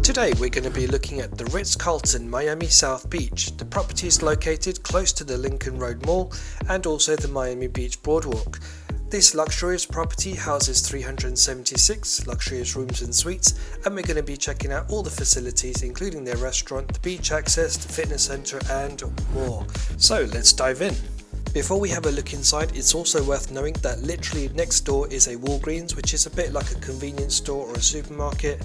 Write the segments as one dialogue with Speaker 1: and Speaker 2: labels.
Speaker 1: Today we're going to be looking at the Ritz Carlton Miami South Beach. The property is located close to the Lincoln Road Mall and also the Miami Beach Boardwalk. This luxurious property houses 376 luxurious rooms and suites, and we're going to be checking out all the facilities including their restaurant, the beach access, the fitness centre and more. So let's dive in. Before we have a look inside, it's also worth knowing that literally next door is a Walgreens, which is a bit like a convenience store or a supermarket,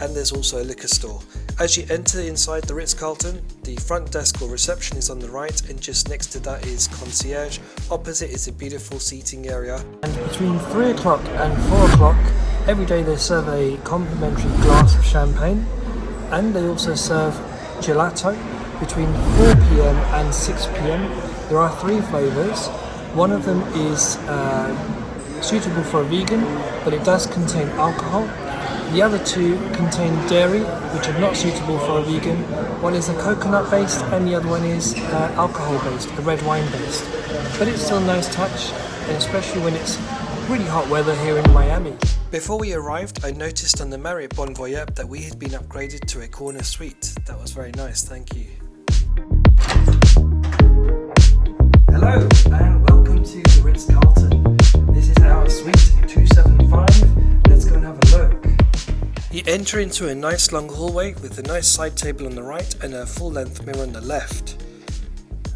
Speaker 1: and there's also a liquor store. As you enter inside the Ritz-Carlton, the front desk or reception is on the right, and just next to that is concierge. Opposite is a beautiful seating area.
Speaker 2: And between 3 o'clock and 4 o'clock, every day they serve a complimentary glass of champagne, and they also serve gelato between 4 p.m. and 6 p.m. There are 3 flavours. One of them is suitable for a vegan, but it does contain alcohol. The other 2 contain dairy, which are not suitable for a vegan. One is a coconut based and the other one is alcohol based, a red wine based. But it's still a nice touch, and especially when it's really hot weather here in Miami.
Speaker 1: Before we arrived, I noticed on the Marriott Bonvoy App that we had been upgraded to a corner suite. That was very nice, thank you.
Speaker 2: Hello and welcome to the Ritz-Carlton. This is our suite 275. Let's go and have a look.
Speaker 1: You enter into a nice long hallway with a nice side table on the right and a full length mirror on the left.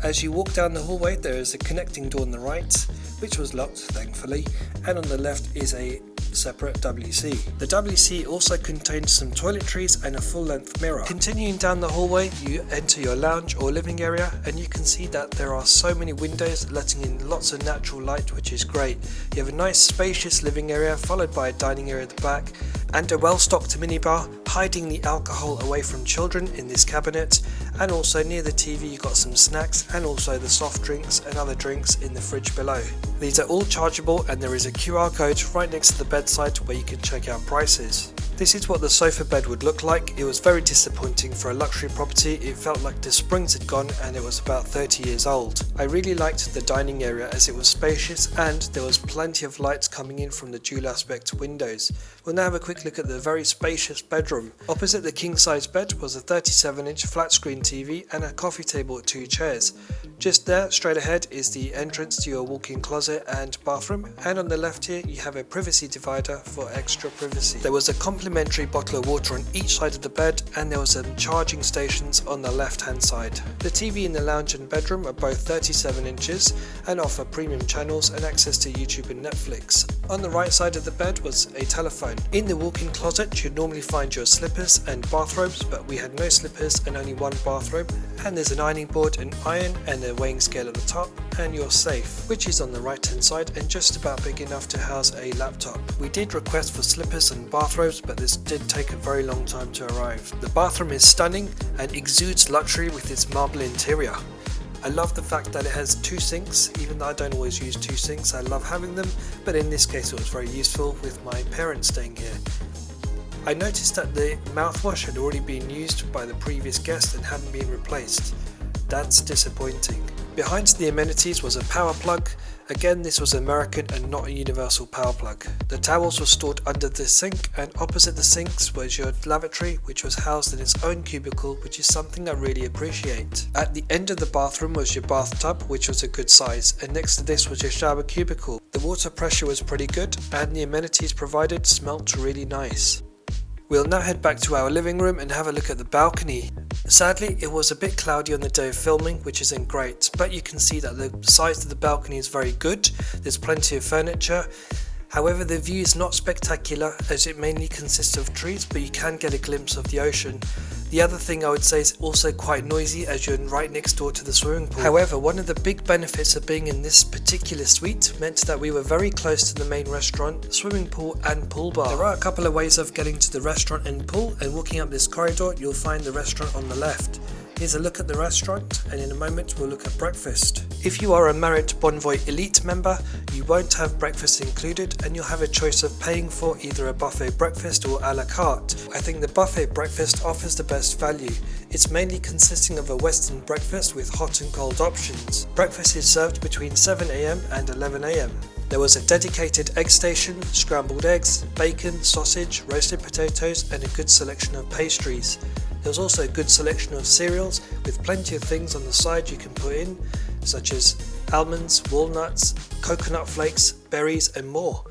Speaker 1: As you walk down the hallway, there is a connecting door on the right, which was locked thankfully, and on the left is a separate WC. The WC also contains some toiletries and a full-length mirror. Continuing down the hallway, you enter your lounge or living area, and you can see that there are so many windows letting in lots of natural light, which is great. You have a nice spacious living area followed by a dining area at the back and a well-stocked minibar hiding the alcohol away from children in this cabinet, and also near the TV you've got some snacks and also the soft drinks and other drinks in the fridge below. These are all chargeable, and there is a QR code right next to the bedside where you can check out prices. This is what the sofa bed would look like. It was very disappointing for a luxury property. It felt like the springs had gone and it was about 30 years old. I really liked the dining area as it was spacious and there was plenty of lights coming in from the dual aspect windows. We'll now have a quick look at the very spacious bedroom. Opposite the king size bed was a 37-inch flat screen TV and a coffee table with 2 chairs. Just there, straight ahead, is the entrance to your walk-in closet and bathroom, and on the left here you have a privacy divider for extra privacy. There was a complimentary bottle of water on each side of the bed, and there was some charging stations on the left hand side. The TV in the lounge and bedroom are both 37 inches and offer premium channels and access to YouTube and Netflix. On the right side of the bed was a telephone. In the walk-in closet you'd normally find your slippers and bathrobes, but we had no slippers and only one bathrobe, and there's an ironing board, an iron and a weighing scale at the top, and your safe, which is on the right hand side and just about big enough to house a laptop. We did request for slippers and bathrobes, but this did take a very long time to arrive. The bathroom is stunning and exudes luxury with its marble interior. I love the fact that it has 2 sinks, even though I don't always use 2 sinks. I love having them, but in this case it was very useful with my parents staying here. I noticed that the mouthwash had already been used by the previous guest and hadn't been replaced. That's disappointing. Behind the amenities was a power plug. Again, this was American and not a universal power plug. The towels were stored under the sink, and opposite the sinks was your lavatory, which was housed in its own cubicle, which is something I really appreciate. At the end of the bathroom was your bathtub, which was a good size, and next to this was your shower cubicle. The water pressure was pretty good, and the amenities provided smelt really nice. We'll now head back to our living room and have a look at the balcony. Sadly, it was a bit cloudy on the day of filming, which isn't great, but you can see that the size of the balcony is very good. There's plenty of furniture. However, the view is not spectacular as it mainly consists of trees, but you can get a glimpse of the ocean. The other thing I would say is also quite noisy as you're right next door to the swimming pool. However, one of the big benefits of being in this particular suite meant that we were very close to the main restaurant, swimming pool and pool bar. There are a couple of ways of getting to the restaurant and pool, and walking up this corridor you'll find the restaurant on the left. Here's a look at the restaurant, and in a moment we'll look at breakfast. If you are a Marriott Bonvoy Elite member, you won't have breakfast included, and you'll have a choice of paying for either a buffet breakfast or a la carte. I think the buffet breakfast offers the best value. It's mainly consisting of a Western breakfast with hot and cold options. Breakfast is served between 7 AM and 11 AM. There was a dedicated egg station, scrambled eggs, bacon, sausage, roasted potatoes and a good selection of pastries. There was also a good selection of cereals with plenty of things on the side you can put in, such as almonds, walnuts, coconut flakes, berries and more.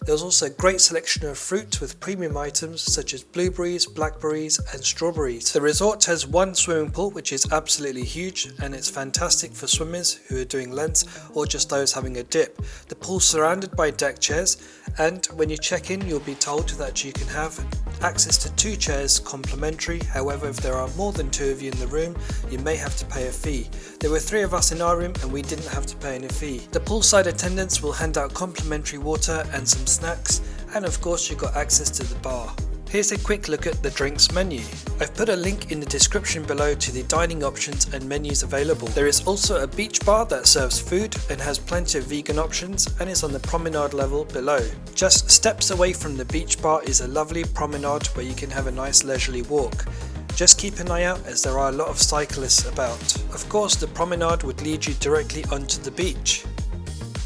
Speaker 1: There was also a great selection of fruit with premium items such as blueberries, blackberries and strawberries. The resort has one swimming pool which is absolutely huge and it's fantastic for swimmers who are doing lengths or just those having a dip. The pool's surrounded by deck chairs and when you check in you'll be told that you can have access to 2 chairs complimentary. However, if there are more than 2 of you in the room, you may have to pay a fee. There were 3 of us in our room and we didn't have to pay any fee. The poolside attendants will hand out complimentary water and some snacks, and of course you got access to the bar. Here's a quick look at the drinks menu. I've put a link in the description below to the dining options and menus available. There is also a beach bar that serves food and has plenty of vegan options and is on the promenade level below. Just steps away from the beach bar is a lovely promenade where you can have a nice leisurely walk. Just keep an eye out as there are a lot of cyclists about. Of course, the promenade would lead you directly onto the beach.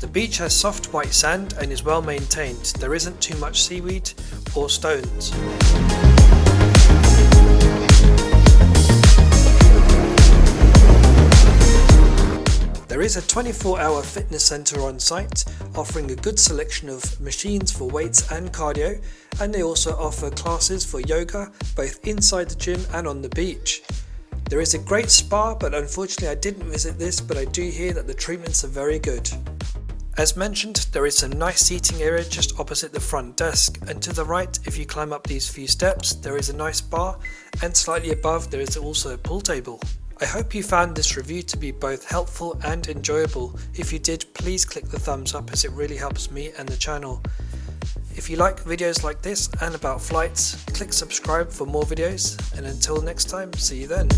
Speaker 1: The beach has soft white sand and is well maintained. There isn't too much seaweed or stones. There is a 24-hour fitness centre on site, offering a good selection of machines for weights and cardio, and they also offer classes for yoga, both inside the gym and on the beach. There is a great spa, but unfortunately I didn't visit this, but I do hear that the treatments are very good. As mentioned, there is some nice seating area just opposite the front desk, and to the right, if you climb up these few steps, there is a nice bar, and slightly above there is also a pool table. I hope you found this review to be both helpful and enjoyable. If you did, please click the thumbs up as it really helps me and the channel. If you like videos like this and about flights, click subscribe for more videos, and until next time, see you then.